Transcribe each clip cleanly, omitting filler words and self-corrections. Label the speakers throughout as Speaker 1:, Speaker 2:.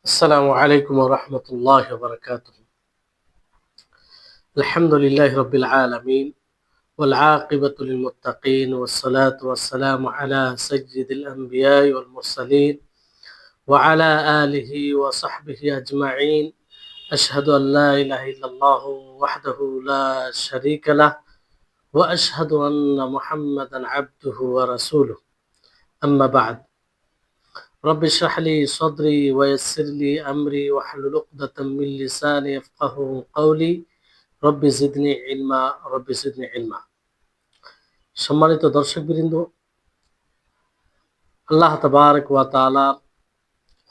Speaker 1: السلام عليكم ورحمة الله وبركاته. الحمد لله رب العالمين والعاقبة للمتقين والصلاة والسلام على سيد الأنبياء والمرسلين وعلى آله وصحبه أجمعين. أشهد أن لا إله إلا الله وحده لا شريك له وأشهد أن محمدا عبده ورسوله. أما بعد، رب اشرح لي صدري ويسر لي أمري واحلل عقدة من لساني يفقهوا قولي রব্বি জিদনি ইলমা রব্বি জিদনি ইলমা। সম্মানিত দর্শকবৃন্দ, আল্লাহ তাবারক ওয়া তাআলার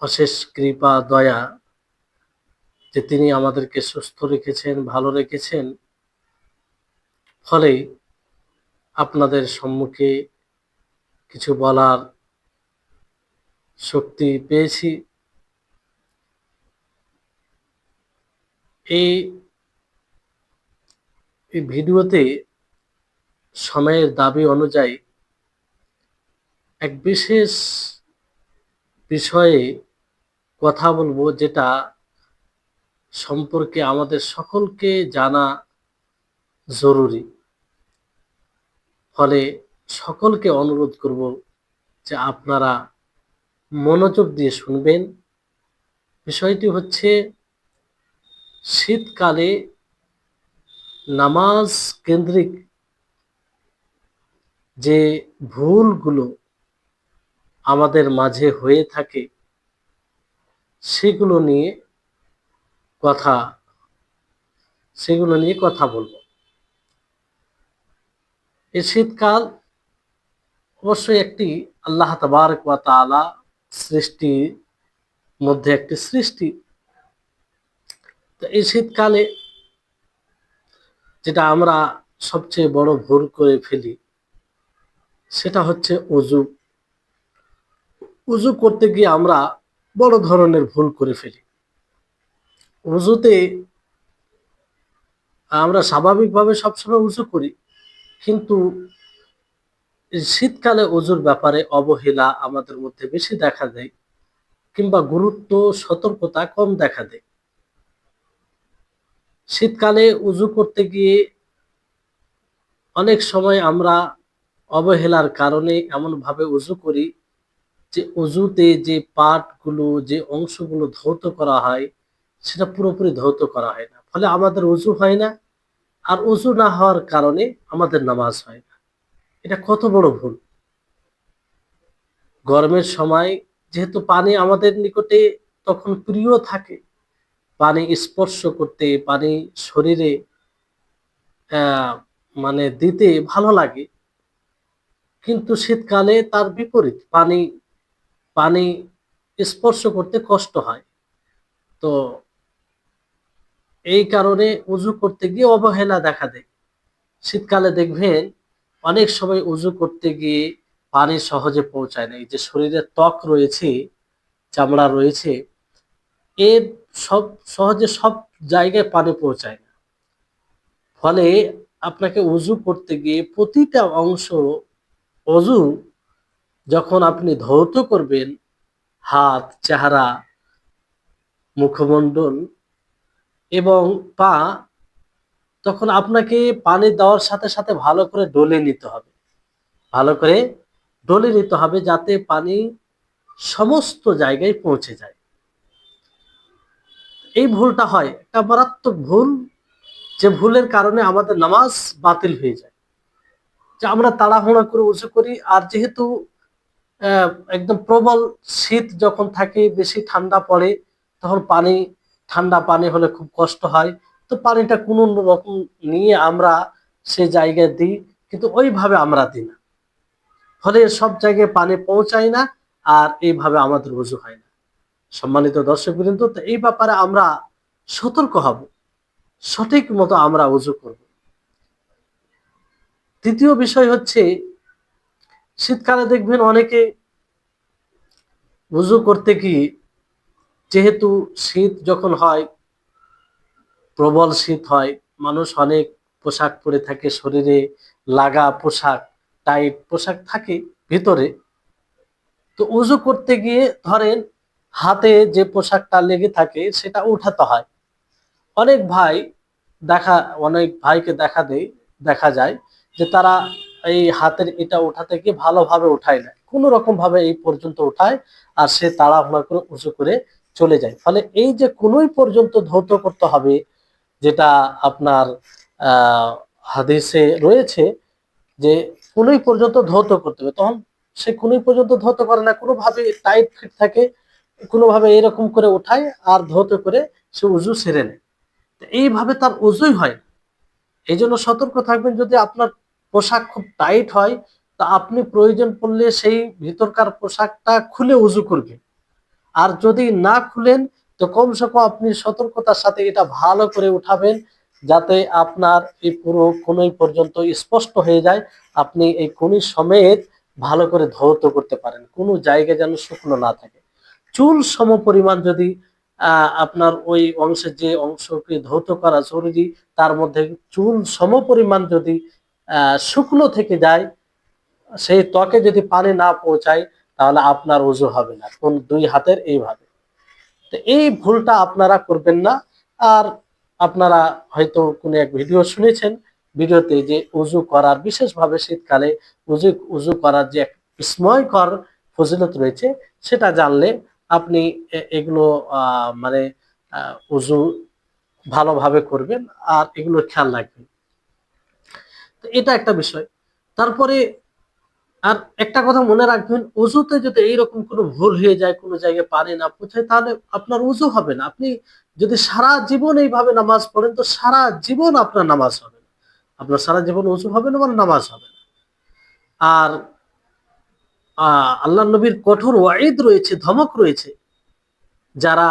Speaker 1: অশেষ কৃপা দয়া যে তিনি আমাদেরকে সুস্থ রেখেছেন, ভালো রেখেছেন, ফলে আপনাদের সম্মুখে কিছু বলার শক্তি পেয়েছি। এই ভিডিওতে সময়ের দাবি অনুযায়ী এক বিশেষ বিষয়ে কথা বলবো, যেটা সম্পর্কে আমাদের সকলকে জানা জরুরি। ফলে সকলকে অনুরোধ করব যে আপনারা মনোযোগ দিয়ে শুনবেন। বিষয়টি হচ্ছে, শীতকালে নামাজ কেন্দ্রিক যে ভুলগুলো আমাদের মাঝে হয়ে থাকে সেগুলো নিয়ে কথা বলবো। এই শীতকাল অবশ্যই একটি আল্লাহ তাবারক ওয়া তাআলা সৃষ্টির মধ্যে একটি সৃষ্টি। তো এই শীতকালে যেটা আমরা সবচেয়ে বড় ভুল করে ফেলি সেটা হচ্ছে অজু। অজু করতে গিয়ে আমরা বড় ধরনের ভুল করে ফেলি। অজুতে আমরা স্বাভাবিকভাবে সবসময় অজু করি, কিন্তু শীতকালে অজুর ব্যাপারে অবহেলা আমাদের মধ্যে বেশি দেখা দেয়, কিংবা গুরুত্ব সতর্কতা কম দেখা দেয়। শীতকালে উজু করতে গিয়ে অনেক সময় আমরা অবহেলার কারণে এমন ভাবে উজু করি যে উজুতে যে পার্টগুলো, যে অংশগুলো ধৌত করা হয় সেটা পুরোপুরি ধৌত করা হয় না। ফলে আমাদের উজু হয় না, আর উজু না হওয়ার কারণে আমাদের নামাজ হয় না। এটা কত বড় ভুল! গরমের সময় যেহেতু পানি আমাদের নিকটে তখন প্রিয় থাকে, পানি স্পর্শ করতে, পানি শরীরে মানে দিতে ভালো লাগে, কিন্তু শীতকালে তার বিপরীত, পানি পানি স্পর্শ করতে কষ্ট হয়। তো এই কারণে উজু করতে গিয়ে অবহেলা দেখা দেয়। শীতকালে দেখবেন অনেক সময় উজু করতে গিয়ে পানি সহজে পৌঁছায় না। এই যে শরীরের ত্বক রয়েছে, চামড়া রয়েছে, এর সব সহজে সব জায়গায় পানি পৌঁছায় না। ফলে আপনাকে উজু করতে গিয়ে প্রতিটা অংশ, অজু যখন আপনি ধৌত করবেন, হাত, চেহারা, মুখমণ্ডল এবং পা, তখন আপনাকে পানি দেওয়ার সাথে সাথে ভালো করে ডলে নিতে হবে। ভালো করে ডলে নিতে হবে যাতে পানি সমস্ত জায়গায় পৌঁছে যায়। এই ভুলটা হয়, একটা মারাত্মক ভুল, যে ভুলের কারণে আমাদের নামাজ বাতিল হয়ে যায়। যে আমরা তাড়াহুড়া করে উজু করি, আর যেহেতু একদম প্রবল শীত যখন থাকে, বেশি ঠান্ডা পড়ে, তখন ঠান্ডা পানি হলে খুব কষ্ট হয়। তো পানিটা কোনো রকম নিয়ে আমরা সে জায়গায় দিই, কিন্তু ওইভাবে আমরা দিই না। ফলে সব জায়গায় পানি পৌঁছায় না, আর এইভাবে আমাদের উজু হয় না। সম্মানিত দর্শকবৃন্দ, তো এই ব্যাপারে আমরা সতর্ক হব, সঠিক মতো আমরা উজু করব। দ্বিতীয় বিষয় হচ্ছে, শীতকালে দেখবেন অনেকে উজু করতে গিয়ে, যেহেতু শীত যখন হয়, প্রবল শীত হয়, মানুষ অনেক পোশাক পরে থাকে, শরীরে লাগা পোশাক, টাইট পোশাক থাকে ভিতরে। তো উজু করতে গিয়ে ধরেন হাতে যে পোশাকটা লেগে থাকে সেটা উঠাতে হয়। অনেক ভাই অনেক ভাইকে দেখা যায় যে তারা এই হাতের এটা উঠাতে গিয়ে ভালোভাবে উঠায় না, কোনো রকম ভাবে এই পর্যন্ত উঠায় আর সে তাড়াহুড়া করে উঁচু করে চলে যায়। ফলে এই যে কোনোই পর্যন্ত ধৌত করতে হবে, যেটা আপনার হাদিসে রয়েছে যে কোনোই পর্যন্ত ধৌত করতে হবে, তখন সে কোনোই পর্যন্ত ধৌত করে না, কোনোভাবে টাইট ফিট থাকে, কোনোভাবে এরকম করে উঠায় আর ধৌত করে সে উজু সেরে নেয়। এইভাবে তার উজুই হয়। এই জন্য সতর্ক থাকবেন, যদি আপনার পোশাক খুব টাইট হয় তা আপনি প্রয়োজন পড়লে সেই ভিতরকার পোশাকটা খুলে উজু করবেন। আর যদি না খুলেন তো কমসে কম আপনি সতর্কতার সাথে এটা ভালো করে উঠাবেন, যাতে আপনার এই পুরো কনুই পর্যন্ত স্পষ্ট হয়ে যায়, আপনি এই কনুই সমেত ভালো করে ধৌত করতে পারেন, কোনো জায়গায় যেন শুকনো না থাকে। চুল সম পরিমাণ যদি আপনার ওই অংশের যে অংশকে ধৌত করা জরুরি তার মধ্যে চুল সম পরিমাণ যদি শুকনো থেকে যায়, সেই ত্বকে যদি পানি না পৌঁছায় তাহলে আপনার ওযু হবে না কোন দুই হাতের এইভাবে। তো এই ভুলটা আপনারা করবেন না। আর আপনারা হয়তো কোনো এক ভিডিও শুনেছেন, ভিডিওতে যে ওযু করার বিশেষভাবে শীতকালে ওযু করার যে এক বিস্ময়কর ফজিলত রয়েছে সেটা জানলে আপনি এগুলো মানে ওযু ভালোভাবে করবেন আর এগুলো খেয়াল রাখবেন। তো এটা একটা বিষয়। তারপরে আর একটা কথা মনে রাখবেন, অজুতে যদি এইরকম কোনো ভুল হয়ে যায়, কোনো জায়গায় পানি না পৌঁছায়, তাহলে আপনার অজু হবে না। আপনি যদি সারা জীবন এইভাবে নামাজ পড়েন তো সারা জীবন আপনার নামাজ হবে না, আপনার সারা জীবন অজু হবে না, মানে নামাজ হবে না। আর আল্লাহ নবীর কঠোর ওয়াইদ রয়েছে, ধমক রয়েছে, যারা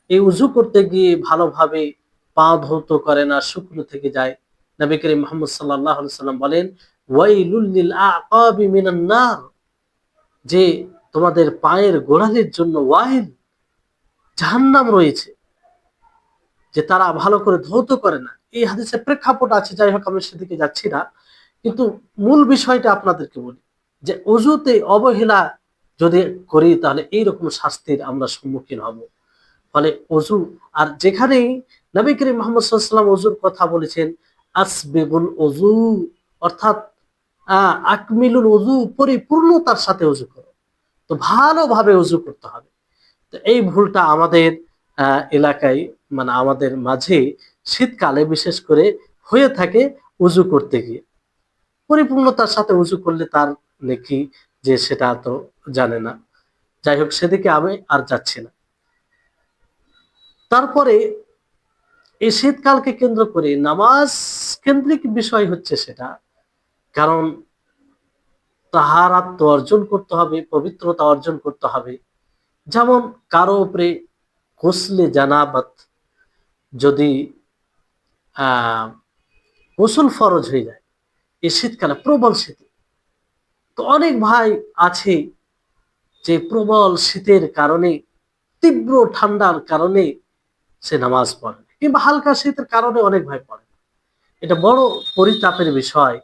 Speaker 1: এই উজু করতে গিয়ে ভালোভাবে পা ধৌত করে না, শুকনো থেকে যায়। নবী করিম মুহাম্মদ সাল্লাল্লাহু আলাইহি সাল্লাম বলেন, ওয়াইলুল লিল আকাবি মিনান নার, যে তোমাদের পায়ের গোড়ালির জন্য ওয়াইল, জাহান্নাম রয়েছে, যে তারা ভালো করে ধৌত করে না। এই হাদিসের প্রেক্ষাপট আছে, যাই হোক আমি সেদিকে যাচ্ছি না, কিন্তু মূল বিষয়টা আপনাদেরকে বলি যে অজুতে অবহেলা যদি করি তাহলে এইরকম শাস্তির আমরা সম্মুখীন হব। ফলে অজু, আর যেখানেই নবী করিম মুহাম্মদ সাল্লাল্লাহু আলাইহি ওয়াসাল্লাম অজুর কথা বলেছেন, আসবিগুল অজু, অর্থাৎ আকমিলুল অজু, পরিপূর্ণতার সাথে অজু করো। তো ভালোভাবে অজু করতে হবে। তো এই ভুলটা আমাদের এলাকায়, মানে আমাদের মাঝে শীতকালে বিশেষ করে হয়ে থাকে, উজু করতে গিয়ে। পরিপূর্ণতার সাথে উজু করলে তার নেকি যে সেটা তো জানে না। যাই হোক, সেদিকে আমি আর যাচ্ছি না। তারপরে এই শীতকালকে কেন্দ্র করে নামাজ কেন্দ্রিক বিষয় হচ্ছে সেটা, কারণ তাহারাত অর্জন করতে হবে, পবিত্রতা অর্জন করতে হবে। যেমন কারো উপরে গোসলে জানাবাত যদি গোসল ফরজ হয়ে যায় এই শীতকালে, প্রবল শীতে, তো অনেক ভাই আছে যে প্রবল শীতের কারণে, তীব্র ঠান্ডার কারণে সে নামাজ পড়ে, কিংবা হালকা শীতের কারণে অনেক ভাই পড়ে। এটা বড় পরিতাপের বিষয়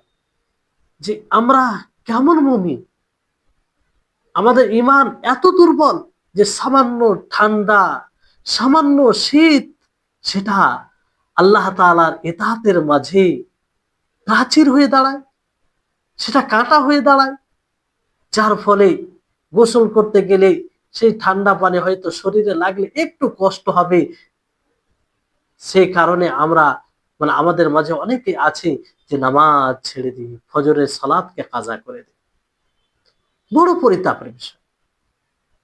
Speaker 1: যে আমরা কেমন মুমিন, আমাদের ঈমান এত দুর্বল যে সামান্য ঠান্ডা, সামান্য শীত, সেটা আল্লাহ তাআলার ইতাআতের মাঝে প্রাচীর হয়ে দাঁড়ায়, সেটা কাঁটা হয়ে দাঁড়ায়, যার ফলে গোসল করতে গেলে সেই ঠান্ডা পানি হয়তো শরীরে লাগলে একটু কষ্ট হবে। সেই কারণে আমরা, মানে আমাদের মাঝে অনেকে আছে যে নামাজ ছেড়ে দিয়ে ফজরের সালাতকে কাজা করে দেয়। বড় পরিতাপের বিষয়।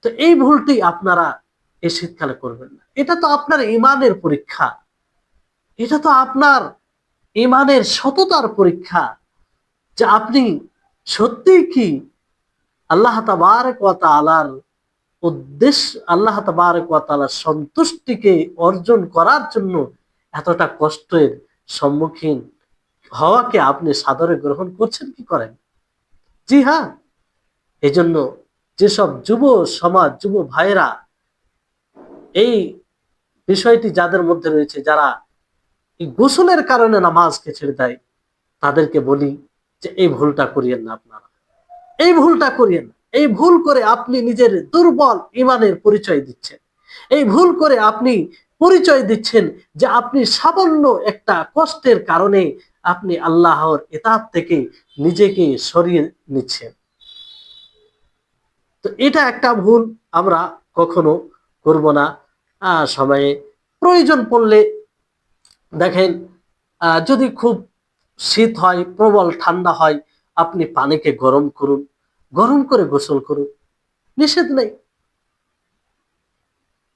Speaker 1: তো এই ভুলটি আপনারা এই শীতকালে করবেন না। এটা তো আপনার ইমানের পরীক্ষা, এটা তো আপনার ইমানের সততার পরীক্ষা, যে আপনি সত্যি কি আল্লাহ তাবারক ওয়া তাআলার উদ্দেশ্য, আল্লাহ তাবারক ওয়া তাআলার সন্তুষ্টিকে অর্জন করার জন্য এতটা কষ্টের সম্মুখীন হওয়াকে আপনি সাদরে গ্রহণ করছেন কি করেন। জি হ্যাঁ, এজন্য যেসব যুব সমাজ, যুব ভাইরা এই বিষয়টি যাদের মধ্যে রয়েছে, যারা এই গোসলের কারণে নামাজকে ছেড়ে দেয়, তাদেরকে বলি যে এই ভুলটা করিয়েন না, আপনারা এই ভুলটা করিয়েন না। এই ভুল করে আপনি নিজের দুর্বল ইমানের পরিচয় দিচ্ছেন। এই ভুল করে আপনি পরিচয় দিচ্ছেন যে আপনি সামান্য একটা কষ্টের কারণে আপনি আল্লাহর ইতাআত থেকে নিজেকে সরিয়ে নিচ্ছেন। তো এটা একটা ভুল আমরা কখনো করব না। সময়ে প্রয়োজন পড়লে দেখেন, যদি খুব শীত হয়, প্রবল ঠান্ডা হয়, আপনি পানিকে গরম করুন, গরম করে গোসল করুন, নিষেধ নেই।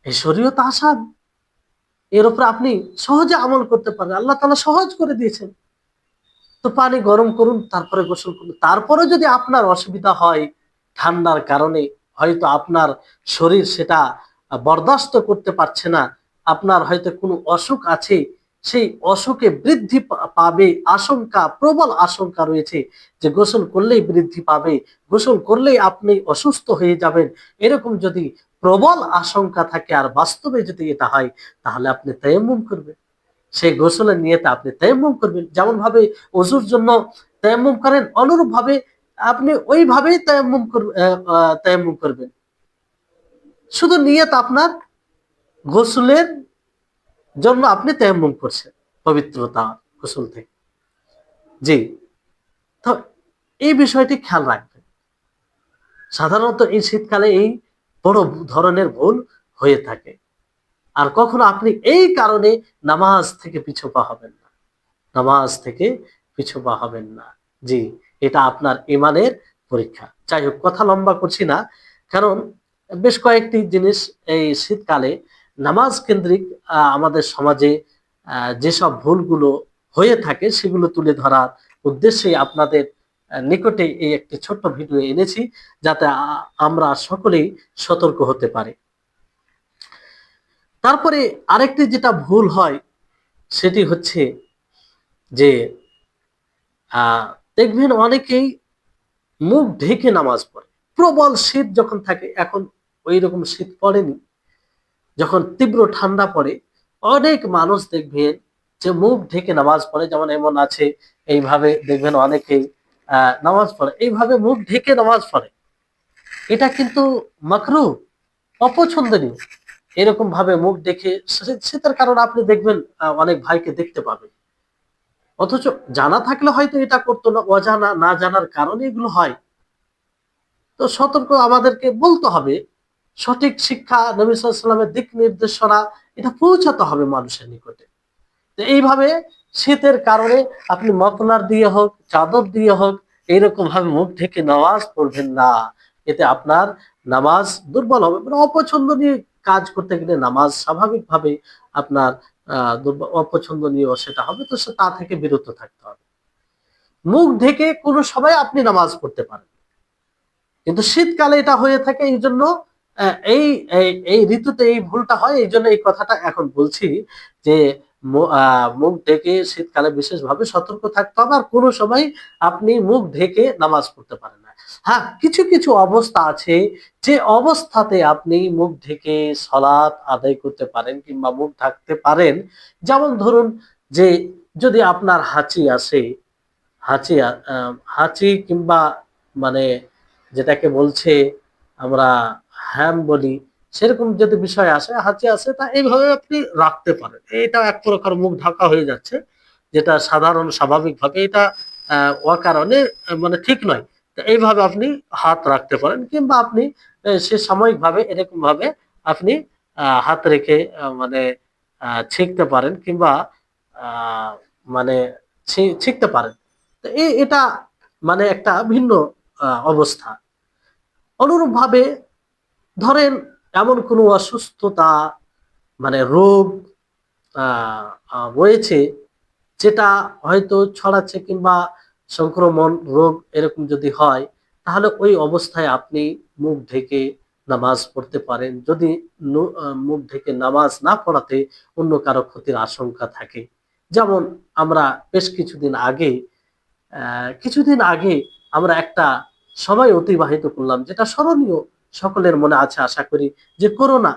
Speaker 1: এই শরীয়ত আসান, এর উপর আপনি সহজে আমল করতে পারেন, আল্লাহ তাআলা সহজ করে দিয়েছেন। তো পানি গরম করুন, তারপরে গোসল করুন। তারপরে যদি আপনার অসুবিধা হয় ঠান্ডার কারণে, হয়তো আপনার শরীর সেটা বরদাস্ত করতে পারছে না, আপনার হয়তো কোনো অসুখ আছে, সেই অসুখে বৃদ্ধি পাবে আশঙ্কা, প্রবল আশঙ্কা রয়েছে যে গোসল করলেই বৃদ্ধি পাবে, গোসল করলেই আপনি অসুস্থ হয়ে যাবেন, এরকম যদি প্রবল আশঙ্কা থাকে আর বাস্তবে যদি এটা হয়, তাহলে আপনি তায়াম্মুম করবেন। সেই গোসলের নিয়তে আপনি তায়াম্মুম করবেন। যেমন ভাবে ওযুর জন্য তায়াম্মুম করেন, অনুরূপ ভাবে আপনি ওইভাবেই তায়াম্মুম করবেন। শুধু নিয়ত আপনার গোসলের জন্য আপনি তায়াম্মুম করছেন, পবিত্রতা গোসল থেকে। জি, তো এই বিষয়টি খেয়াল রাখবেন। সাধারণত এই শীতকালে এই বড় ধরনের ভুল হয়ে থাকে। আর কখনো আপনি এই কারণে নামাজ থেকে পিছপা হবেন না। নামাজ থেকে পিছপা হবেন না। জি, এটা আপনার ইমানের পরীক্ষা। যাই হোক, কথা লম্বা করছি না। কারণ বেশ কয়েকটি জিনিস এই শীতকালে নামাজ কেন্দ্রিক আমাদের সমাজে যেসব ভুলগুলো হয়ে থাকে সেগুলো তুলে ধরার উদ্দেশ্যেই আপনাদের নিকটে এই একটি ছোট্ট ভিডিও এনেছি, যাতে আমরা সকলেই সতর্ক হতে পারি। তারপরে আরেকটি যেটা ভুল হয় সেটি হচ্ছে যে আহ দেখবেন অনেকেই মুখ ঢেকে নামাজ পড়ে। প্রবল শীত যখন থাকে, এখন ওই রকম শীত পড়েনি, যখন তীব্র ঠান্ডা পড়ে, অনেক মানুষ দেখবেন যে মুখ ঢেকে নামাজ পড়ে। যেমন এমন আছে, এইভাবে দেখবেন অনেকেই নামাজ পড়ে, এইভাবে মুখ ঢেকে নামাজ পড়ে। এটা কিন্তু মাকরুহ, অপছন্দনীয়। এরকম ভাবে মুখ ঢেকে শীতের কারণে আপনি দেখবেন অনেক ভাইকে দেখতে পাবেন, অথচ জানা থাকলে হয়তো এটা করতো না, অজানা না জানার কারণে এগুলো হয়। তো সতর্ক আমাদেরকে বলতে হবে, সঠিক শিক্ষা, নবী সাল্লাল্লাহু আলাইহি ওয়াসাল্লামের দিক নির্দেশনা এটা পৌঁছাতে হবে মানুষের নিকটে। তো এইভাবে শীতের কারণে আপনি মফলার দিয়ে হোক, চাদর দিয়ে হোক, এইরকম ভাবে মুখ ঢেকে নামাজ পড়বেন না। এতে আপনার নামাজ দুর্বল হবে। মানে অপছন্দনীয় কাজ করতে গেলে নামাজ স্বাভাবিকভাবে আপনার অপছন্দনীয় সেটা হবে, তো তা থেকে বিরত থাকতে হবে। মুখ ঢেকে কোনো সময় আপনি নামাজ পড়তে পারেন, কিন্তু শীতকালে এটা হয়ে থাকে। এই জন্য এই এই ঋতুতে এই ভুলটা হয়, এই জন্য এই কথাটা এখন বলছি যে মুখ ঢেকে শীতকালে বিশেষভাবে সতর্ক থাকতে হবে। আর কোনো সময় আপনি মুখ ঢেকে নামাজ পড়তে পারেন না। হ্যাঁ, কিছু কিছু অবস্থা আছে যে অবস্থাতে আপনি মুখ ঢেকে সালাত আদায় করতে পারেন কিংবা মুখ ঢাকতে পারেন। যেমন ধরুন যে যদি আপনার হাঁচি আসে, হাঁচি হাঁচি কিংবা মানে যেটাকে বলছে আমরা হ্যাম বলি, সেরকম যদি বিষয় আসে, হাঁচি আসে, তা এইভাবে আপনি রাখতে পারেন। এটা এক প্রকার মুখ ঢাকা হয়ে যাচ্ছে, যেটা সাধারণ স্বাভাবিকভাবে এটা অকারণে মানে ঠিক নয়। তো এইভাবে আপনি হাত রাখতে পারেন, কিংবা আপনি সে সাময়িকভাবে এরকম ভাবে আপনি হাত রেখে মানে ছেঁকতে পারেন, কিংবা আহ মানে ছেঁকতে পারেন। তো এটা মানে একটা ভিন্ন অবস্থা। অনুরূপভাবে ধরেন এমন কোনো অসুস্থতা মানে রোগ রয়েছে যেটা হয়তো ছড়াচ্ছে, কিংবা সংক্রমণ রোগ এরকম যদি হয়, তাহলে ওই অবস্থায় আপনি মুখ ঢেকে নামাজ পড়তে পারেন, যদি মুখ ঢেকে নামাজ না পড়াতে অন্য কারো ক্ষতির আশঙ্কা থাকে। যেমন আমরা বেশ কিছুদিন আগে আমরা একটা সময় অতিবাহিত করলাম, যেটা স্মরণীয়, সকলের মনে আছে আশা করি, যে করোনা।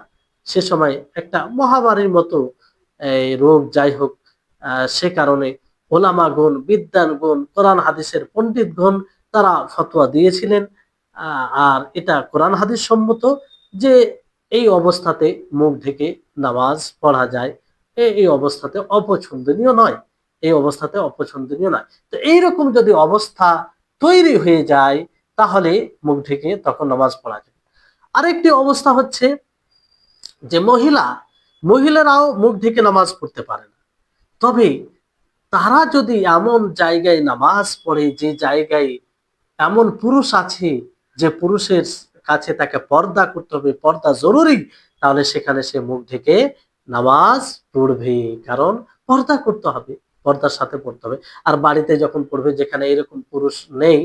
Speaker 1: সে সময় একটা মহামারীর মতো এই রোগ, যাই হোক, সে কারণে ওলামাগণ, বিদ্বানগণ, কোরআন হাদিসের পণ্ডিতগণ তারা ফতোয়া দিয়েছিলেন আর এটা কোরআন হাদিস সম্মত যে এই অবস্থাতে মুখ ঢেকে নামাজ পড়া যায়। এই অবস্থাতে অপছন্দনীয় নয়, এই অবস্থাতে অপছন্দনীয় নয়। তো এইরকম যদি অবস্থা তৈরি হয়ে যায় তাহলে মুখ ঢেকে তখন নামাজ পড়া যায়। আরেকটি অবস্থা হচ্ছে যে মহিলারাও মুখ ঢেকে নামাজ পড়তে পারে না, তবে তারা যদি এমন জায়গায় নামাজ পড়ে যে জায়গায় এমন পুরুষ আছে যে পুরুষের কাছে তাকে পর্দা করতে হবে, পর্দা জরুরি, তাহলে সেখানে সে মুখ ঢেকে নামাজ পড়বে, কারণ পর্দা করতে হবে, পর্দার সাথে পড়তে হবে। আর বাড়িতে যখন পড়বে যেখানে এরকম পুরুষ নেই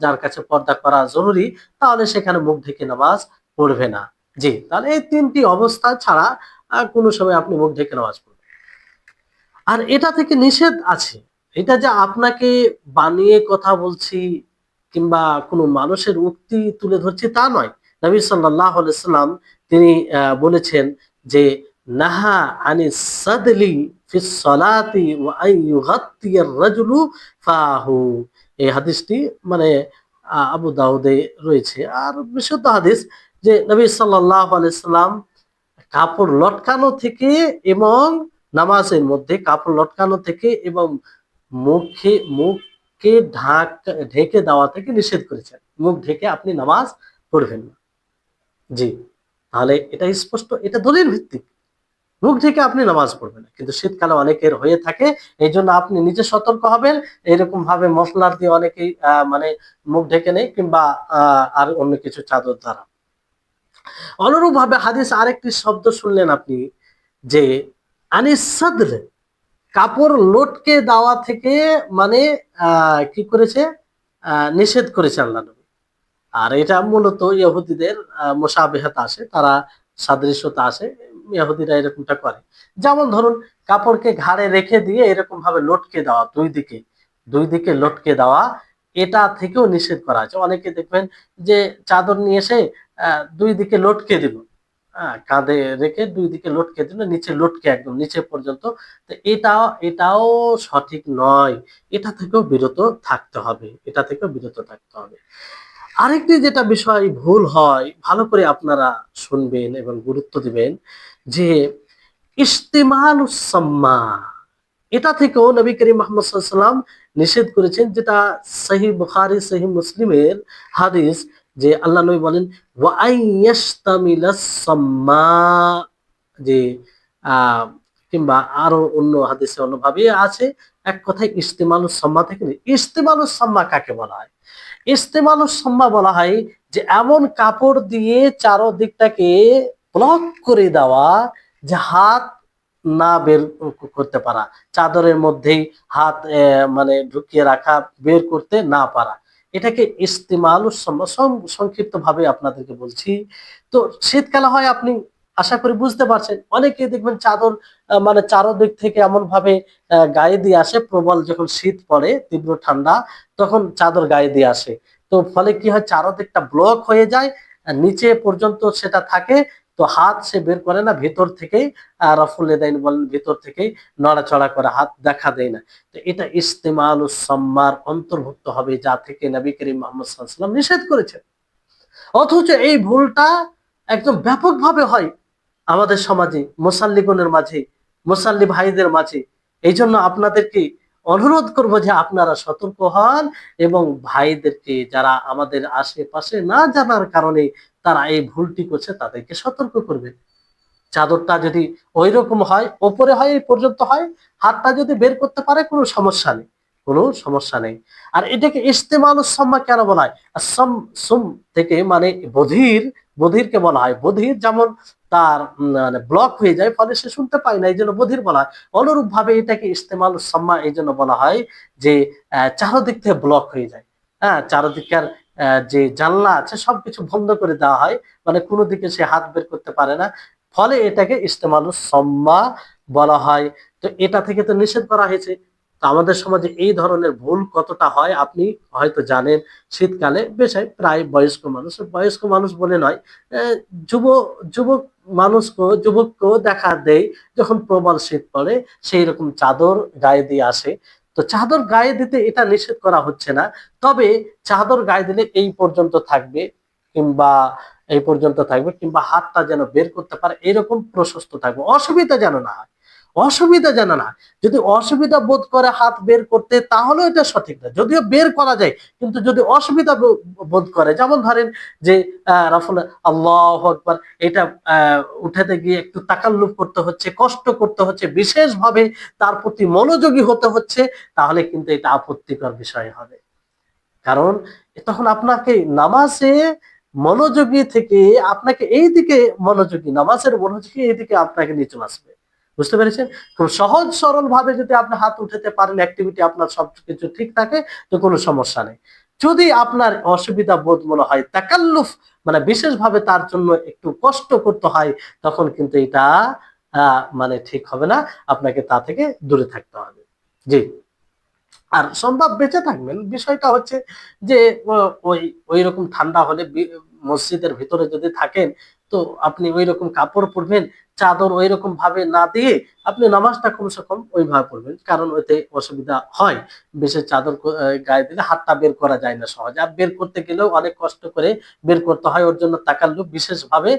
Speaker 1: যার কাছে পর্দা করা জরুরি, তাহলে সেখানে মুখ ঢেকে নামাজ পড়বে না। জি, তাহলে এই তিনটি অবস্থা ছাড়া কোনো সময় আপনি মুখ ঢেকে নামাজ পড়বেন। আর এটা থেকে নিষেধ আছে, এটা যে আপনাকে বানিয়ে কথা বলছি কিংবা কোনো মানুষের উক্তি তুলে ধরছি তা নয়। নবী সাল্লাল্লাহু আলাইহি সাল্লাম তিনি বলেছেন যে নাহা আনিস সাদলি ফিস সালাতি ওয়া আন ইউগাত্তিয়ার রাজুলু ফাহু। এই হাদিসটি মানে আবু দাউদে রয়েছে, আর বিশুদ্ধ হাদিস যে নবী সাল্লাল্লাহু আলাইহি সাল্লাম কাপড় লটকানো থেকে এবং নামাজের মধ্যে কাপড় লটকানো থেকে এবং মুখকে ঢেকে দেওয়া থেকে নিষেধ করেছেন। মুখ ঢেকে আপনি নামাজ পড়বেন না। জি, তাহলে এটা স্পষ্ট, এটা দলিল ভিত্তিক। মুখ ঢেকে আপনি নামাজ পড়বেন না, কিন্তু শীতকালে অনেকের হয়ে থাকে, এই জন্য আপনি নিজে সতর্ক হবেন। এরকম ভাবে মফলার দিয়ে অনেকেই মানে মুখ ঢেকে নেই, কিংবা আর অন্য কিছু চাদর দ্বারা। অনুরূপ ভাবে হাদিস আরেকটি শব্দ শুনলেন আপনি যে আনিস সাদর, কাপড় লটকে দেওয়া থেকে, মানে কি করেছে, নিষেধ করেছে আল্লাহ নবী। আর এটা মূলত ইহুদিদের মুশাবিহাত আসে, তারা সাদৃশ্যতা আসে, ইহুদিরা এরকমটা করে। যেমন ধরুন কাপড়কে ঘাড়ে রেখে দিয়ে এরকম ভাবে লটকে দেওয়া, দুই দিকে লটকে দেওয়া, এটা থেকেও নিষেধ করা আছে। অনেকে দেখবেন যে চাদর নিয়ে এসে দুই দিকে লটকে দিল, কাঁধে রেখে দুই দিকে লটকে দিল, নিচে লটকে একদম নিচে পর্যন্ত। তো এটাও সঠিক নয়, এটা থেকেও বিরত থাকতে হবে, এটা থেকেও বিরত থাকতে হবে। আরেকটি যেটা বিষয় ভুল হয়, ভালো করে আপনারা শুনবেন এবং গুরুত্ব দিবেন, যে ইস্তেমালুস সাম্মা, এটা থেকেও নবী করিম মুহাম্মদ সাল্লাল্লাহু আলাইহি ওয়াসাল্লাম নিষেধ করেছেন, যেটা সহিহ বুখারী সহিহ মুসলিমের হাদিস, যে আল্লাহ নবী বলেন ওয়া আইয়াশতামিলাস সাম্মা, যে কিংবা আরো অন্য হাদিসে অন্যভাবে আছে। এক কথায় ইস্তেমালুস সাম্মা থেকে, ইস্তেমালুস সাম্মা কাকে বলা হয়? ইস্তেমালুস সাম্মা বলা হয় যে এমন কাপড় দিয়ে চারদিকটাকে ব্লক করে দেওয়া, যে হাত না বের করতে পারা, চাদরের মধ্যেই হাত মানে ঢুকিয়ে রাখা, বের করতে না পারা, এটাকে ইস্তেমালুস সাম্মা। সংক্ষিপ্ত ভাবে আপনাদেরকে বলছি। তো শীতকালে হয়, আপনি আশা করি বুঝতে পারছেন, অনেকে দেখবেন চাদর মানে চারদিক থেকে এমন ভাবে গায়ে দিয়ে আসে, প্রবল যখন শীত পড়ে, তীব্র ঠান্ডা, তখন চাদর গায়ে দিয়ে আসে। তো ফলে কি হয়, চারদিকটা ব্লক হয়ে যায়, নিচে পর্যন্ত সেটা থাকে। তো হাত সে বের করে না, ভেতর থেকেই রফুল ইয়াদাইন বলেন, ভেতর থেকেই নড়াচড়া করে, হাত দেখা দেয় না। তো এটা ইস্তেমালুস সাম্মার অন্তর্ভুক্ত হবে, যা থেকে নবী করিম মুহাম্মদ সাল্লাল্লাহু আলাইহি ওয়াসাল্লাম নিষেধ করেছেন। অথচ এই ভুলটা একদম ব্যাপকভাবে হয় আমাদের সমাজে, মুসাল্লিগণের মাঝে, মুসাল্লি ভাইদের মাঝে। এই জন্য আপনাদেরকে অনুরোধ করব যে আপনারা সতর্ক হন, এবং ভাইদেরকে যারা আমাদের আশেপাশে না জানার কারণে তারা এই ভুলটি করছে তাদেরকে সতর্ক করবেন। চাদরটা যদি ওই রকম হয়, ওপরে হয়, এই পর্যন্ত হয়, হাতটা যদি বের করতে পারে, কোনো সমস্যা নেই, কোনো সমস্যা নেই। আর এটাকে ইস্তেমালুস সাম্মা কেন বলা হয়? আসাম সুম থেকে, মানে বধিরকে বলা হয়। বধির যেমন তার মানে ব্লক হয়ে যায়, ফলে সে শুনতে পায় না, এই জন্য বধির বলা হয়। অনুরূপ ভাবে এটাকে ইস্তেমালুস সাম্মা এই জন্য বলা হয় যে চারদিক থেকে ব্লক হয়ে যায়। হ্যাঁ, চারদিকের যে জানলা আছে সবকিছু বন্ধ করে দেওয়া হয়, মানে কোনো দিকে সে হাত বের করতে পারে না, ফলে এটাকে ইস্তেমালুস সাম্মা বলা হয়। তো এটা থেকে তো নিষেধ করা হয়েছে। তো আমাদের সমাজে এই ধরনের ভুল কতটা হয় আপনি হয়তো জানেন। শীতকালে বেশ হয়, প্রায় বয়স্ক মানুষ বলে নয়, যুব যুবক যুবককেও দেখা দেয়, যখন প্রবল শীত পড়ে সেই রকম চাদর গায়ে দিয়ে আসে। তো চাদর গায়ে দিতে এটা নিষেধ করা হচ্ছে না, তবে চাদর গায়ে দিলে এই পর্যন্ত থাকবে, কিংবা এই পর্যন্ত থাকবে, কিংবা হাতটা যেন বের করতে পারে এরকম প্রশস্ত থাকবে, অসুবিধা যেন না হয়, অসুবিধা যেন না হয়। যদি অসুবিধা বোধ করে হাত বের করতে, তাহলে এটা সঠিক না। যদিও বের করা যায়, কিন্তু যদি অসুবিধা বোধ করে, যেমন ধরেন যে রাফুল আল্লাহু আকবার, এটা উঠাতে গিয়ে একটু তাকাল্লুফ করতে হচ্ছে, কষ্ট করতে হচ্ছে, বিশেষভাবে তার প্রতি মনোযোগী হতে হচ্ছে, তাহলে কিন্তু এটা আপত্তিকর বিষয় হবে। কারণ তখন আপনাকে নামাজে মনোযোগী থেকে আপনাকে এই দিকে মনোযোগী, নামাজের মনোযোগী এইদিকে আপনাকে নিয়ে চলে আসবে। বুঝতে পেরেছেন? খুব সহজ সরল ভাবে যদি আপনি হাত উঠাতে পারেন, অ্যাক্টিভিটি আপনার সবকিছু ঠিক থাকে, তো কোনো সমস্যা নেই। যদি আপনার অসুবিধা বোধ মনে হয়, তাকাল্লুফ মানে বিশেষভাবে তার জন্য একটু কষ্ট করতে হয়, তখন কিন্তু এটা মানে ঠিক হবে না, আপনাকে তা থেকে দূরে থাকতে হবে। জি। আর সম্ভব বেঁচে থাকবেন, বিষয়টা হচ্ছে যে ওই ওই রকম ঠান্ডা হলে মসজিদের ভিতরে যদি থাকেন, তো আপনি ওই রকম কাপড় পরবেন, চাদর ওই রকম ভাবে না দিয়ে আপনি নামাজটা কমসে কম ওইভাবে পড়বেন, কারণ ওতে অসুবিধা হয়। বিশেষ চাদর গায়ে দিলে হাতটা বের করা যায় না সহজে, আর বের করতে গেলেও অনেক কষ্ট করে বের করতে হয়, ওর জন্য তাকাল্লুফ বিশেষভাবে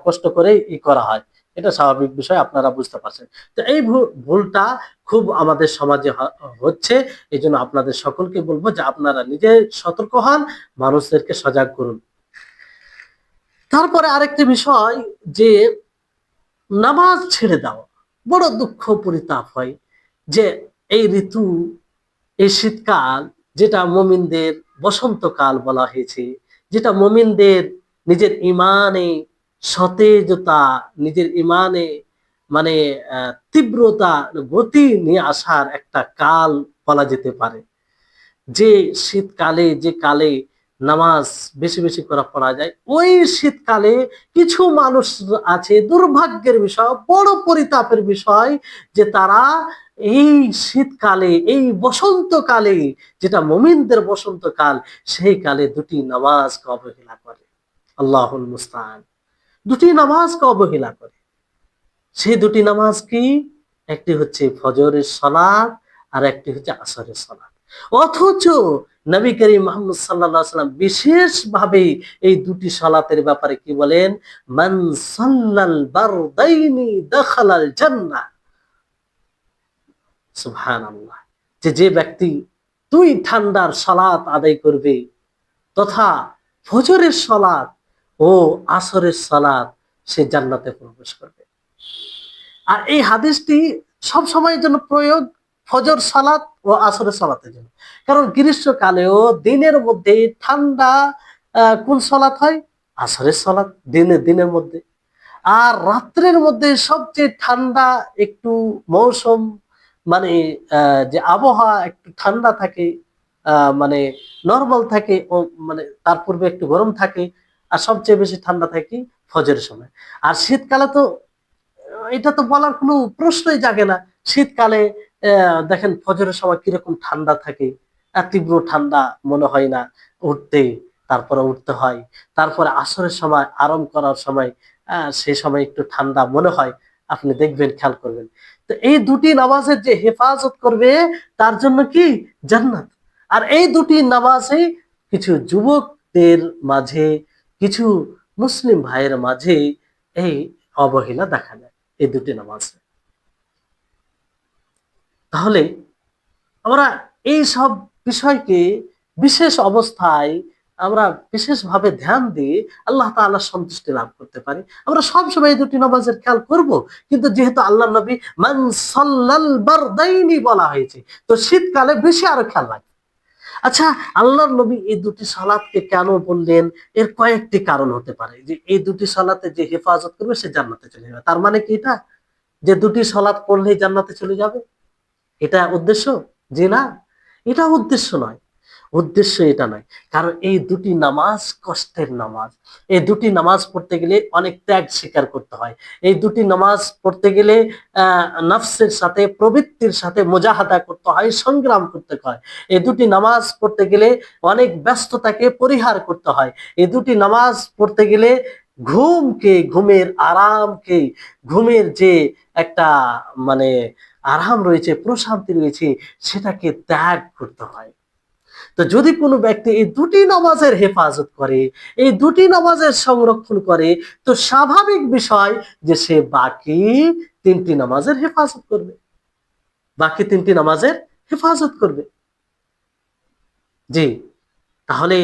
Speaker 1: কষ্ট করে করা হয়। এটা স্বাভাবিক বিষয়, আপনারা বুঝতে পারছেন। তো এই ভুলটা খুব আমাদের সমাজে হচ্ছে। এই জন্য আপনাদের সকলকে বলবো যে আপনারা নিজে সতর্ক হন, মানুষদেরকে সজাগ করুন। তারপরে আরেকটি বিষয়, যে নামাজ ছেড়ে দেওয়া বড় দুঃখ পরিতাপ হয়, যে এই ঋতু, এই শীতকাল, যেটা মুমিনদের বসন্তকাল বলা হয়েছে, যেটা মুমিনদের নিজের ইমানে সতেজতা, নিজের ইমানে মানে তীব্রতা, গতি নিয়ে আসার একটা কাল বলা যেতে পারে। যে শীতকালে, যে কালে নামাজ বেশি বেশি করে পড়া যায়, ওই শীতকালে কিছু মানুষ আছে, দুর্ভাগ্যের বিষয়, বড় পরিতাপের বিষয়, যে তারা এই শীতকালে, এই বসন্তকালে, যেটা মুমিনদের বসন্তকাল, সেই কালে দুটি নামাজকে অবহেলা করে। আল্লাহুল মুস্তাআন। দুটি নামাজকে অবহেলা করে। সেই দুটি নামাজ কি? একটি হচ্ছে ফজরের সালাত, আর একটি হচ্ছে আসরের সালাত। অথচ নবী করিম মুহাম্মদ সাল্লাল্লাহু আলাইহি ওয়াসাল্লাম বিশেষভাবে এই দুটি সালাতের ব্যাপারে কি বলেন? মান সাল্লাল বারদাইনি দাখালাল জান্নাহ। সুবহানাল্লাহ। যে ব্যক্তি দুই ঠান্ডার সালাত আদায় করবে, তথা ফজরের সালাত ও আসরের সালাত, সে জান্নাতে প্রবেশ করবে। আর এই হাদিসটি সব সময়ের জন্য প্রয়োগ, ফজর সালাত ও আসরের সালাতের জন্য। কারণ গ্রীষ্মকালেও দিনের মধ্যে ঠান্ডা কোন সালাত হয়? আসরের সালাত, দিনের মধ্যে। আর রাত্রের মধ্যে সবচেয়ে ঠান্ডা একটু মৌসুম, মানে যে আবহাওয়া একটু ঠান্ডা থাকে, মানে নরমাল থাকে, ও মানে তার পূর্বে একটু গরম থাকে, আর সবচেয়ে বেশি ঠান্ডা থাকে ফজরের সময়। আর শীতকালে তো এটা তো বলার কোনো প্রশ্নই জাগে না। শীতকালে দেখেন ফজরের সময় কিরকম ঠান্ডা থাকে, তীব্র ঠান্ডা মনে হয় না উঠতে, তারপরে উঠতে হয়। তারপরে আসরের সময় আরাম করার সময় সেই সময় একটু ঠান্ডা মনে হয়, আপনি দেখবেন, খেয়াল করবেন। তো এই দুটি নামাজের যে হেফাজত করবে, তার জন্য কি? জান্নাত। আর এই দুটি নামাজে কিছু যুবকদের মাঝে, কিছু মুসলিম ভাইয়ের মাঝে এই অবহেলা দেখা যায় এই দুটি নামাজ। তাহলে আমরা এই সব বিষয়কে বিশেষ অবস্থায় আমরা বিশেষভাবে ধ্যান দিয়ে আল্লাহ তাআলার সন্তুষ্টি লাভ করতে পারি। আমরা সবসময় এই দুটি নামাজের খেয়াল করব, কিন্তু যেহেতু আল্লাহ নবী মান সাল্লাল বারদাইনি বলা হয়েছে, তো শীতকালে বেশি আরো খেয়াল রাখবে। আচ্ছা, আল্লাহর নবী এই দুটি সালাতকে কেন বললেন? এর কয়েকটি কারণ হতে পারে। যে এই দুটি সালাতে যে হেফাজত করবে, সে জান্নাতে চলে যাবে। তার মানে কি এটা যে দুটি সালাত পড়লেই জান্নাতে চলে যাবে? এটা উদ্দেশ্য? জি না, এটা উদ্দেশ্য নয়। উদ্দেশ্য এটা নয়। কারণ এই দুটি নামাজ কষ্টের নামাজ। এই দুটি নামাজ পড়তে গেলে অনেক ত্যাগ স্বীকার করতে হয়। এই দুটি নামাজ পড়তে গেলে নফসের সাথে, প্রবৃত্তির সাথে মুজাহাদা করতে হয়, সংগ্রাম করতে হয়। এই দুটি নামাজ পড়তে গেলে অনেক ব্যস্ততাকে পরিহার করতে হয়। এই দুটি নামাজ পড়তে গেলে ঘুমকে, ঘুমের আরামকে, ঘুমের যে একটা মানে আরাম রয়েছে, প্রশান্তি রয়েছে, সেটাকে ত্যাগ করতে হয়। তো যদি কোনো ব্যক্তি এই দুটি নামাজের হেফাজত করে, এই দুটি নামাজের সংরক্ষণ করে, তো স্বাভাবিক বিষয় যে সে বাকি তিনটি নামাজের হেফাজত করবে, বাকি তিনটি নামাজের হেফাজত করবে। জি, তাহলে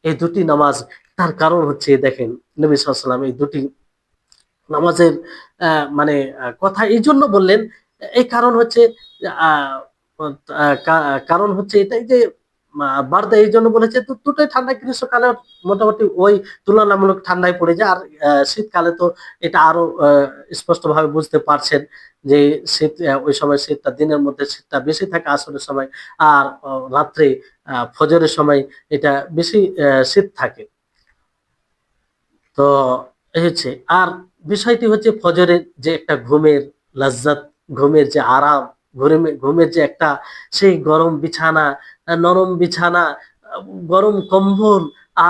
Speaker 1: এই দুটি নামাজ, তার কারণ হচ্ছে দেখেন নবী সাল্লাল্লাহু আলাইহি ওয়াসাল্লাম এই দুটি নামাজের মানে কথা এই জন্য বললেন, এই কারণ হচ্ছে আহ, কারণ হচ্ছে এটাই যে বারদা এই জন্য বলেছে, তো দুটোই ঠান্ডা, গ্রীষ্মকালে মোটামুটি ওই তুলনামূলক ঠান্ডায় পড়ে যায়। আর শীতকালে তো এটা আরো স্পষ্ট ভাবে বুঝতে পারছেন যে শীত, ওই সময় শীতটা, দিনের মধ্যে শীতটা বেশি থাকে আসরের সময়, আর রাত্রে ফজরের সময় এটা বেশি শীত থাকে। তো এই হচ্ছে, আর বিষয়টি হচ্ছে ফজরের যে একটা ঘুমের লাজ্জাত, ঘুমের যে আরাম, ঘুমের যে একটা সেই গরম বিছানা, নরম বিছানা, গরম কম্বল,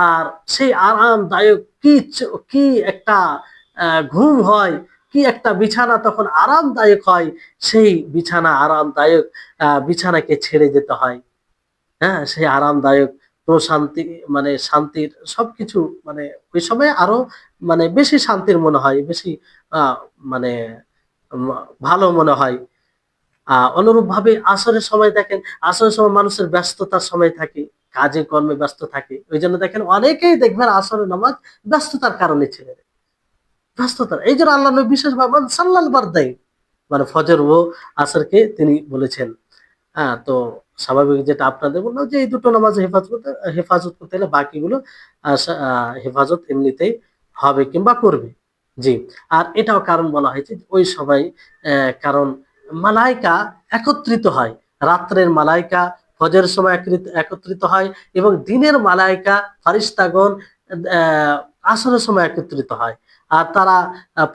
Speaker 1: আর সেই আরামদায়ক কি একটা ঘুম হয়, কি একটা বিছানা তখন আরামদায়ক হয়। সেই বিছানা, আরামদায়ক বিছানাকে ছেড়ে যেতে হয়। হ্যাঁ, সেই আরামদায়ক প্রশান্তি, মানে শান্তির সবকিছু, মানে ওই সময় আরো মানে বেশি শান্তির মনে হয়, বেশি আহ, মানে উম, ভালো মনে হয়। অনুরূপ ভাবে আসরের সময় দেখেন, আসরের সময় মানুষের ব্যস্ততার সময় থাকে, কাজে কর্মে ব্যস্ত থাকে, ওই জন্য দেখেন অনেকেই দেখবেন আসরের নামাজ ব্যস্ততার কারণে ছেড়ে দেয়। ব্যস্ততার এই জন্য আল্লাহ নবী বিশেষ ভাবে সাল্লাল বারদাই, মানে ফজর ও আসরকে তিনি বলেছেন। হ্যাঁ, তো স্বাভাবিক যেটা আপনাদের বললো যে এই দুটো নামাজ হেফাজত করতে হলে বাকিগুলো হেফাজত এমনিতেই হবে কিংবা করবে। জি, আর এটাও কারণ বলা হয়েছে যে ওই সময় কারণ মালাইকা একত্রিত হয়, রাত্রের মালাইকা ফজরের সময় একত্রিত হয়, এবং দিনের মালাইকা ফারিস্তাগণ আসরের সময় একত্রিত হয়। আর তারা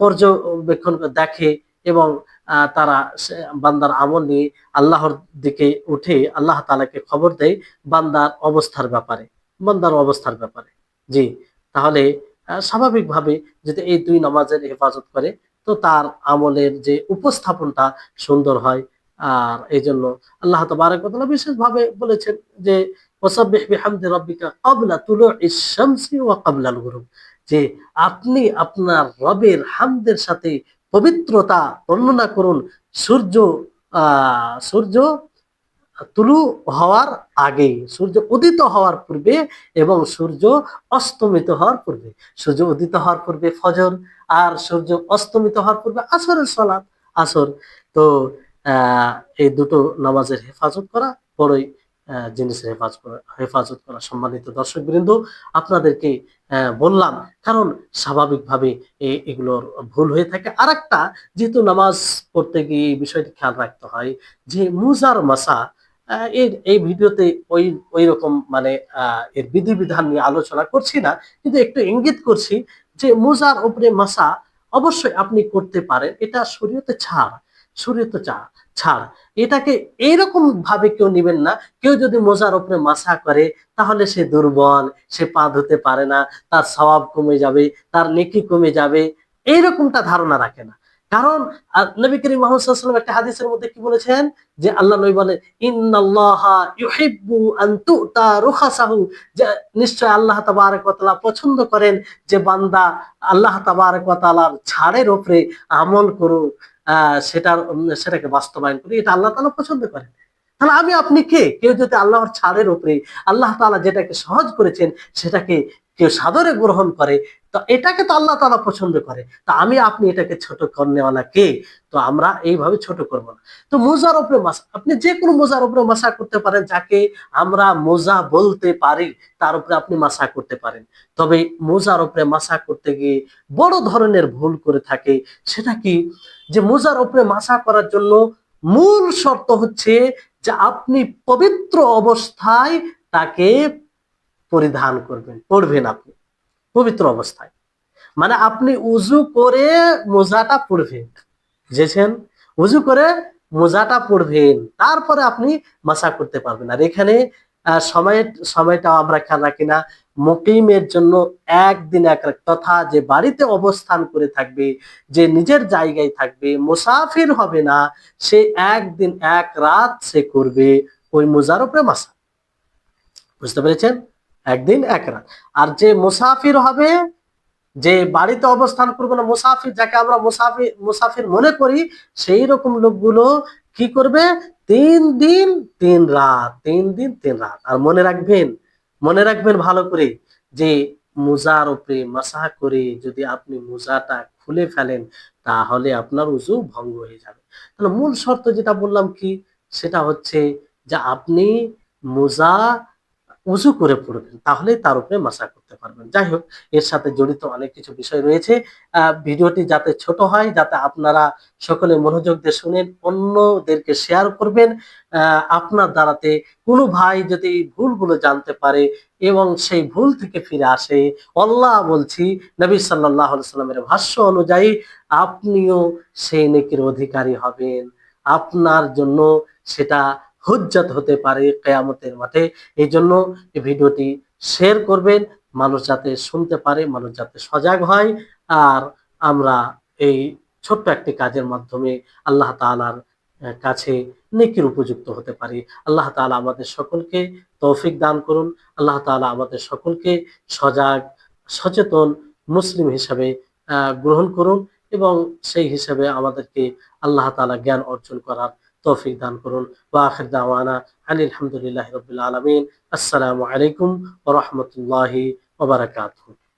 Speaker 1: পর্যবেক্ষণ দেখে, এবং তারা বান্দার আমল নিয়ে আল্লাহর দিকে উঠে আল্লাহ তাআলাকে খবর দেয় বান্দার অবস্থার ব্যাপারে, বান্দার অবস্থার ব্যাপারে। জি, তাহলে স্বাভাবিকভাবে যদি এই দুই নামাজের হেফাজত করে, তো তার আমলের যে উপস্থাপনটা সুন্দর হয়। আর এই জন্য আল্লাহ তাবারক ওয়া তাআলা বিশেষ ভাবে বলেছেন যে ওয়াসাব্বিহ বিহামদি রাব্বিকা ক্বাবলা তুলুইশ শামসি ওয়া ক্বাবলাল গুরুব, যে আপনি আপনার রবের হামদের সাথে পবিত্রতা বর্ণনা করুন সূর্য সূর্য তুলু হওয়ার আগে, সূর্য উদিত হওয়ার পূর্বে, এবং সূর্য অস্তমিত হওয়ার পূর্বে। সূর্য উদিত হওয়ার পূর্বে ফজর, আর সূর্য অস্তমিত হওয়ার পূর্বে আসরের সালাত, আসর। তো এই দুটো নামাজের হেফাজত করা বড়ই জিনিসের হেফাজত করা। সম্মানিত দর্শক বৃন্দ, আপনাদেরকে বললাম, কারণ স্বাভাবিকভাবে এগুলোর ভুল হয়ে থাকে। আর একটা, যেহেতু নামাজ পড়তে গিয়ে এই বিষয়টি খেয়াল রাখতে হয় যে মুজার মাসা, এর এই ভিডিওতে ওই ওই রকম মানে এর বিধিবিধান নিয়ে আলোচনা করছি না, কিন্তু একটু ইঙ্গিত করছি যে মুজার উপরে মাসা অবশ্যই আপনি করতে পারেন, এটা শরীয়তে ছাড়, শরীয়তে ছাড়। এটাকে এইরকম ভাবে কেউ নেবেন না, কেউ যদি মোজার উপরে মাসা করে তাহলে সে দুর্বল, সে পা ধুতে পারে না, তার সওয়াব কমে যাবে, তার নেকি কমে যাবে, এইরকমটা ধারণা রাখে না। কারণ নবী করিম মুহাম্মদ সাল্লাল্লাহু আলাইহি ওয়াসাল্লাম একটা হাদিসের মধ্যে কি বলেছেন, যে আল্লাহ নবী বলেন ইন্নাল্লাহা ইউহিব্বু আন তু'তা রুখাসাহু, যে নিশ্চয় আল্লাহ তাবারক ওয়া তাআলা পছন্দ করেন যে বান্দা আল্লাহ তাবারক ওয়া তাআলার ছাড়ের উপরে আমল করুক, সেটাকে বাস্তবায়ন করি, এটা আল্লাহ তাআলা পছন্দ করেন। তাহলে আমি আপনি কে, কেউ যদি আল্লাহর ছাড়ের উপরে, আল্লাহ তাআলা যেটাকে সহজ করেছেন সেটাকে কেউ সাদরে গ্রহণ করে, তো এটাকে তো আল্লাহ তাআলা পছন্দ করে। তা আমি আপনি এটাকে ছোট করনেওয়ালা কে? তো আমরা এইভাবে ছোট করব না। তো মোজার উপরে মাসা, আপনি যে কোনো মোজার উপরে মাসা করতে পারেন, যাকে আমরা মোজা বলতে পারি তার উপরে আপনি মাসা করতে পারেন। তবে মোজার উপরে মাসা করতে গিয়ে বড় ধরনের ভুল করে থাকে। সেটা কি, যে মোজার উপরে মাসা করার জন্য মূল শর্ত হচ্ছে যে আপনি পবিত্র অবস্থায় তাকে পরিধান করবেন, পড়বেন আপনি পবিত্র অবস্থায়। মানে আপনি উজু করে মোজাটা পড়বেন, বুঝেছেন? উজু করে মোজাটা পড়বেন, তারপরে আপনি মাসা করতে পারবেন। আর এখানে
Speaker 2: সময়টা আমরা খেয়াল রাখি না। মুকিমের জন্য একদিন এক রাত, তথা যে বাড়িতে অবস্থান করে থাকবে, যে নিজের জায়গায় থাকবে, মুসাফির হবে না, সে একদিন এক রাত সে করবে ওই মুজার উপরে মাসা। বুঝতে পেরেছেন? একদিন এক রাত। আর যে মুসাফির হবে, যে বাড়িতে অবস্থান করবে না, মুসাফির যাকে আমরা মুসাফির মুসাফির মনে করি, সেই রকম লোকগুলো কি করবে? 3 দিন 3 রাত, 3 দিন 3 রাত। আর মনে রাখবেন ভালো করে, যে মুজার উপরে মাসাহ করে যদি আপনি মুজাটা খুলে ফেলেন, তাহলে আপনার উযু ভঙ্গ হয়ে যাবে। তাহলে মূল শর্ত যেটা বললাম কি, সেটা হচ্ছে যে আপনি মুজা উজু করে পড়বেন, তাহলেই তার উপরে মাসা করতে পারবেন। যাই হোক, এর সাথে জড়িত অনেক কিছু বিষয় রয়েছে। ভিডিওটি যাতে ছোট হয়, যাতে আপনারা সকলে মনোযোগ দিয়ে শুনেন, অন্যদেরকে শেয়ার করবেন। আপনার দ্বারাতে কোনো ভাই যদি এই ভুলগুলো জানতে পারে এবং সেই ভুল থেকে ফিরে আসে, আল্লাহ বলছি, নবী সাল্লাল্লাহু আলাইহি সাল্লামের ভাষ্য অনুযায়ী আপনিও সেই নেকির অধিকারী হবেন। আপনার জন্য সেটা হুজ্জত হতে পারে কিয়ামতের মাঠে। এই জন্য এই ভিডিওটি শেয়ার করবেন, মানুষ যাতে শুনতে পারে, মানুষ যাতে সজাগ হয়। আর আমরা এই ছোট্ট একটি কাজের মাধ্যমে আল্লাহ তাআলার কাছে নেকির উপযুক্ত হতে পারি। আল্লাহ তাআলা আমাদের সকলকে তৌফিক দান করুন। আল্লাহ তাআলা আমাদের সকলকে সজাগ, সচেতন মুসলিম হিসাবে গ্রহণ করুন, এবং সেই হিসাবে আমাদেরকে আল্লাহ তাআলা জ্ঞান অর্জন করার তৌফিক দান করুন। ওয়া আখির দাওয়ানা আনিল হামদুলিল্লাহি রাব্বিল আলামিন। আসসালামু আলাইকুম ওয়া রাহমাতুল্লাহি ওয়া বারাকাতুহু।